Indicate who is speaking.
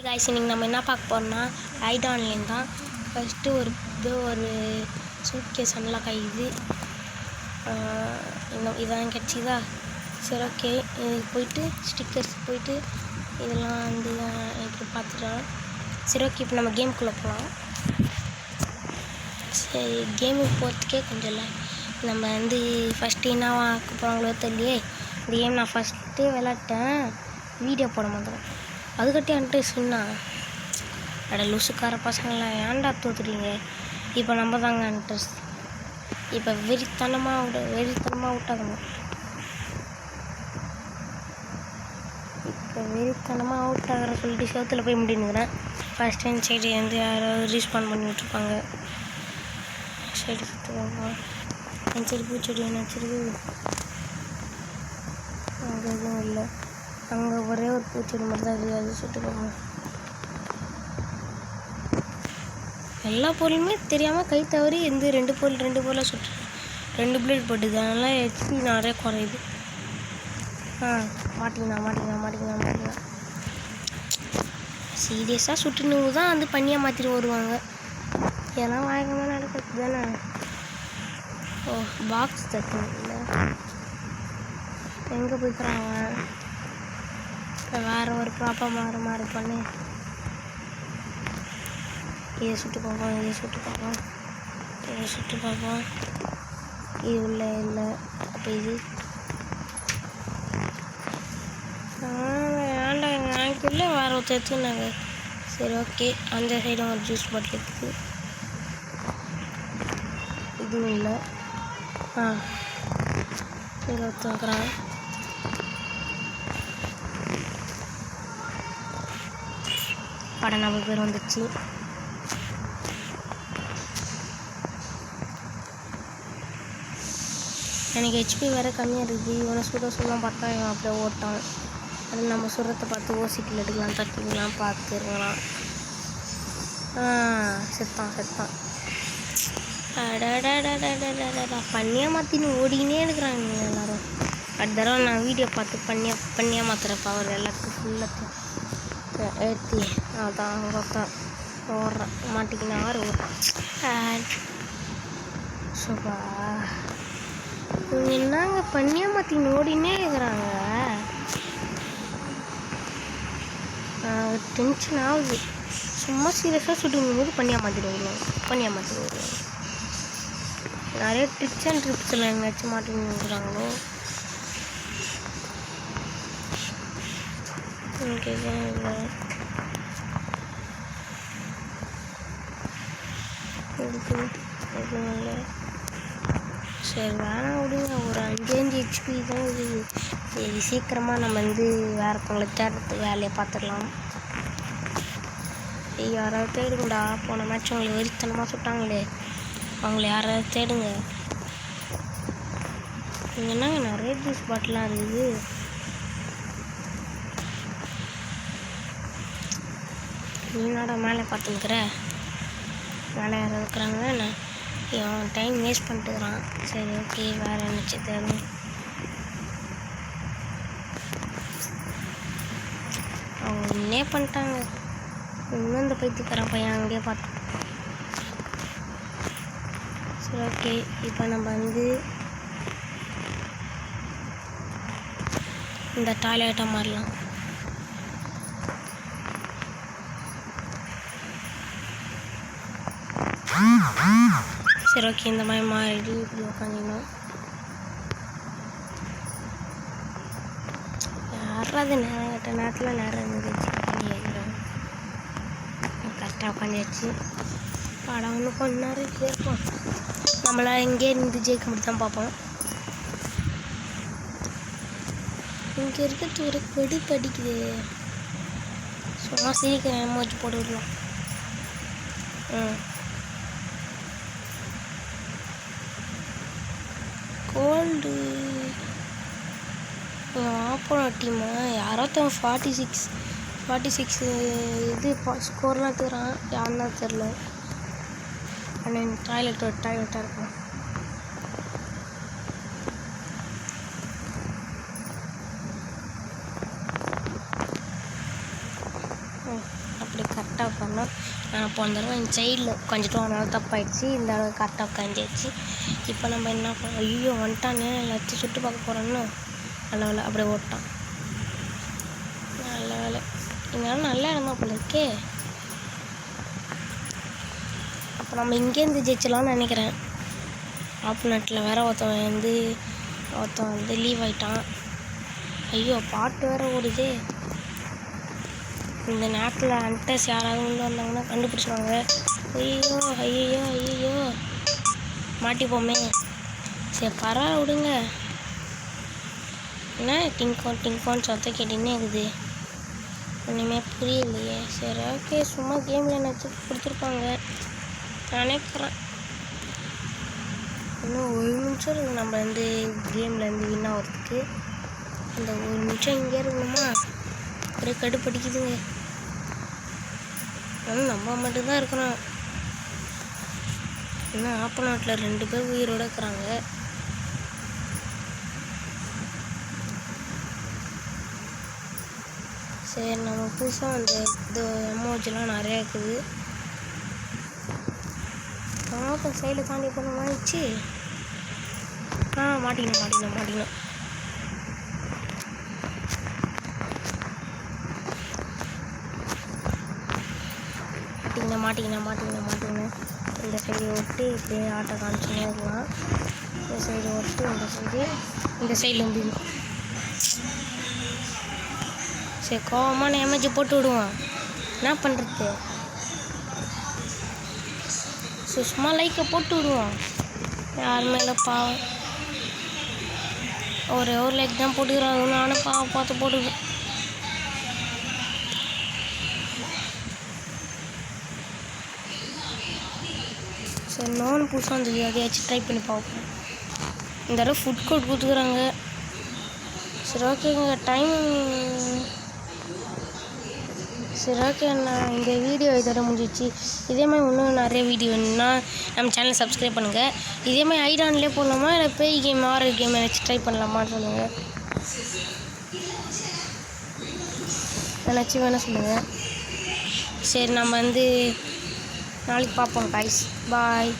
Speaker 1: Guys இன்னைக்கு நம்ம என்ன பார்க்க போகிறோம்னா ரைட் ஆன்லைன் தான். ஃபஸ்ட்டு ஒரு சூட்கேஸ் அன்லாக் ஆகிடுது. இதான் கிடச்சிதா. சரி ஓகே, இதுக்கு போயிட்டு ஸ்டிக்கர்ஸ் போயிட்டு இதெல்லாம் வந்து எப்படி பார்த்துக்கலாம். சரி ஓகே, இப்போ நம்ம கேமுக்குள்ளே போகலாம். சரி, கேமுக்கு போகிறதுக்கே கொஞ்சம் இல்லை. நம்ம வந்து ஃபஸ்ட்டு என்ன வாங்க போகிறாங்களோ தெரியலையே. இந்த கேம் நான் ஃபஸ்ட்டு விளாட்டேன், வீடியோ போட மாட்டேன். அதுக்கிட்டே இன்ட்ரெஸ்ட் சொன்னாங்க. அட லூசுக்கார பசங்களாம் ஏன்டா தோத்துறீங்க. இப்போ நம்ம தாங்க இன்ட்ரெஸ்ட். இப்போ வெறித்தனமாக விட்டாகணும். இப்போ வெறித்தனமாக அவுட் ஆகிற சொல்லிட்டு சேத்துல போய் முடிஞ்சுக்கிறேன். ஃபஸ்ட் டைம் சைடு வந்து யாராவது ரீஸ்பான் பண்ணி விட்ருப்பாங்க. சைடு சுற்றுவாங்க. என் சைடு பூச்செடி என்ன வச்சிருக்கு. அங்கே எதுவும் இல்லை. அங்கே ஒரே ஒரு பூச்செடி மட்டும் தான் இருக்குது, அது சுட்டுப்பாங்க. எல்லா பொருளுமே தெரியாமல் கை தவறி எந்த ரெண்டு பொருளாக சுட்டு 2 பிளேட் போட்டுது. அதனால் ஹெச்பி நிறைய குறையுது. மாட்டிங்கன்னா சீரியஸாக சுட்டுன்னு தான் வந்து பண்ணியாக மாற்றிட்டு வருவாங்க. இதெல்லாம் வாங்கமாக நடக்கிறது தானே. ஓ, பாக்ஸ் தட்டணும் இல்லை, எங்கே போய்க்கிறாங்க. இப்போ வேறு ஒரு ப்ராப்பர் மாறு பண்ணி இதை சுட்டு பார்ப்போம். இது உள்ள இல்லை. அப்போ இது ஏன்டா எங்கள் ஆங்கிள் வேறு ஒருத்தர் எடுத்துனாங்க. சரி ஓகே, அந்த சைடும் ஒரு ஜூஸ் பாட்டில் இருக்குது. இதுவும் இல்லை. இங்கே ஒருத்தங்கிறான். படம் 40 பேர் வந்துடுச்சு. எனக்கு ஹெச்பி வேறு கம்மியாக இருக்குது. இவனை சொல்லலாம் பார்த்தா இவன் அப்படியே ஓட்டான். அது நம்ம சுரத்தை பார்த்து ஓசிக்கில் எடுக்கலாம், தட்டிக்கலாம் பார்த்துருக்கலாம். செத்தான். அடடா பண்ணியாக மாற்றின்னு ஓடிக்கினே இருக்கிறாங்க எல்லோரும். அடுத்த தடவை நான் வீடியோ பார்த்து பண்ணியாக மாற்றுற பவர் எல்லாத்துக்கும் ஃபுல்லாக ஏற்றி அதான் ஓட்டான் ஓடுறான். மாட்டிக்கின்னு 6 ஓடுறான். சூப்பா, இவங்க என்னங்க பண்ணியாக மாற்றின்னு ஓடினே இருக்கிறாங்க. டென்ஷன் ஆகுது. சும்மா சீரியஸாக சுட்டுக்கும் போது பண்ணியாக மாற்றிடுவாங்க. நிறைய ட்ரிப்ஸ் அண்ட் ட்ரிப்ஸில் எங்கேயாச்சும் மாட்டின்னு இருக்கிறாங்களோ. ஓகே, இல்லை எதுவும் இல்லை. சரி வேணாம் விடுங்க. ஒரு 5 ஹெச்பி தான் இருக்குது. சரி சீக்கிரமாக நம்ம வந்து வேறத்தவங்களை தேடுறது வேலையை பார்த்துடலாம். யாராவது தேடுங்கடா. போன மேட்ச் அவங்களை வெறித்தனமாக சுட்டாங்களே, அவங்கள யாராவது தேடுங்க. இங்கே என்னங்க நிறைய ஜூஸ் பாட்டிலாம் இருக்குது. நீ என்னடா மேலே பார்த்துக்கிற. மேலே யாராவது இருக்கிறாங்க. நான் டைம் வேஸ்ட் பண்ணிட்டுக்கிறான். சரி ஓகே, வேறு என்னச்சு தேடும். அவங்க இன்னே பண்ணிட்டாங்க. இன்னும் இந்த பைத்தியக்காரன் பையன் அங்கேயே பார்த்து. சரி ஓகே, இப்போ நம்ம வந்து இந்த டாய்லெட்டை மாறலாம். சரி ஓகே, இந்த மாதிரி மாறிடு இப்படி உட்காந்துக்கணும். யாராவது நேரத்தில் நேரம் இருந்துச்சு கரெக்டாக உட்காந்துச்சு. படம் ஒன்று கொஞ்ச நேரம் கேட்போம். நம்மளால் இங்கே இருந்து ஜெயிக்க மட்டும் தான் பார்ப்போம். இங்கே இருக்கிறது ஒரு கொடி படிக்குது. சும்மா சீக்கிரம் எமோஜி போட்டு விடலாம். கோல்டு ஆப்போன டீமு யாரோ 46 இது ஸ்கோர்லாம் எடுத்துக்கிறான். யாருன்னா தெரில. ஆனால் டாய்லெட்டாக இருக்கும். இப்படி கரெக்டாக உட்காரணும். நான் போன தடவை இந்த சைடில் உட்காந்துட்டோம், அதனால தப்பாயிடுச்சு. இந்த அளவு கரெக்டாக உட்காந்துச்சு. இப்போ நம்ம என்ன பண்ணோம், ஐயோ வந்துட்டானே எல்லாத்தையும் சுட்டு பார்க்க போகிறோன்னு நல்ல வேலை அப்படியே ஓட்டான். நல்ல வேலை, இதனால நல்ல இடமா போல இருக்கே. அப்போ நம்ம இங்கேருந்து ஜெயிச்சலாம்னு நினைக்கிறேன். ஆப்போனட்டில் வேற ஒருத்தன் வந்து லீவ் ஆகிட்டான். ஐயோ பாட்டு வேற ஓடுதே. இந்த நேரத்தில் அன்டர்ஸ் யாராவது உள்ள வந்தாங்கன்னா கண்டுபிடிச்சிடுவாங்க. ஐயோ ஐயோ ஐயோ மாட்டிப்போமே. சரி பரவாயில்ல விடுங்க. என்ன டிங்கான் சத்தம் கேட்டுன்னே இருக்குது, ஒன்றுமே புரியலையே. சரி ஓகே, சும்மா கேமில் என்ன கொடுத்துருப்பாங்க நானே போகிறேன். இன்னும் 1 நிமிஷம் இருக்குது நம்ம வந்து கேம்லேருந்து வின் ஆகிறதுக்கு. அந்த 1 நிமிஷம் இங்கே இருக்கணுமா, ஒரே கடுப்படிக்குதுங்க. ஆனால் நம்ம மட்டும்தான் இருக்கிறோம். இன்னும் ஆப்போனட்டில் 2 பேர் உயிரோடு இருக்கிறாங்க. சரி நம்ம புதுசாக அந்த இது எமோஜிலாம் நிறையா இருக்குது. கொஞ்சம் சைடில் தாண்டி போன மாதிரிச்சு. மாட்டிக்கணும். இந்த சைடு ஓட்டு இப்படியே ஆட்டோ காமிச்சுன்னே இருக்கலாம். இந்த சைடு ஓட்டு இந்த சைடில் முடியும். சரி கோவமான எமேஜ் போட்டு விடுவான், என்ன பண்ணுறது. சும்மா லைக்கை போட்டு விடுவோம். யார் மேலே பாவம், ஒரு லைக் தான் போட்டுக்கிறாங்க. நானும் பாவம் பார்த்து போட்டுக்கிறேன். சரி நானும் புதுசாக வந்து எதையாச்சும் ட்ரை பண்ணி பார்ப்போம். இந்த தடவை ஃபுட் கோர்ட் கொடுத்துக்குறாங்க. சரி ஓகேங்க, சரி ஓகே, நான் இந்த வீடியோ இதோட முடிஞ்சிச்சு. இதே மாதிரி இன்னும் நிறைய வீடியோ வேணும்னா நம்ம சேனலை சப்ஸ்கிரைப் பண்ணுங்கள். இதே மாதிரி ஐடான்லேயே போடலாமா இல்லை பேய் கேம் ஹாரர் கேம் ஏதாச்சும் ட்ரை பண்ணலாமான்னு சொல்லுங்கள். ஏதாச்சும் வேணால் சொல்லுங்கள். சரி நம்ம வந்து நாளைக்கு பார்ப்போம் guys. பாய்.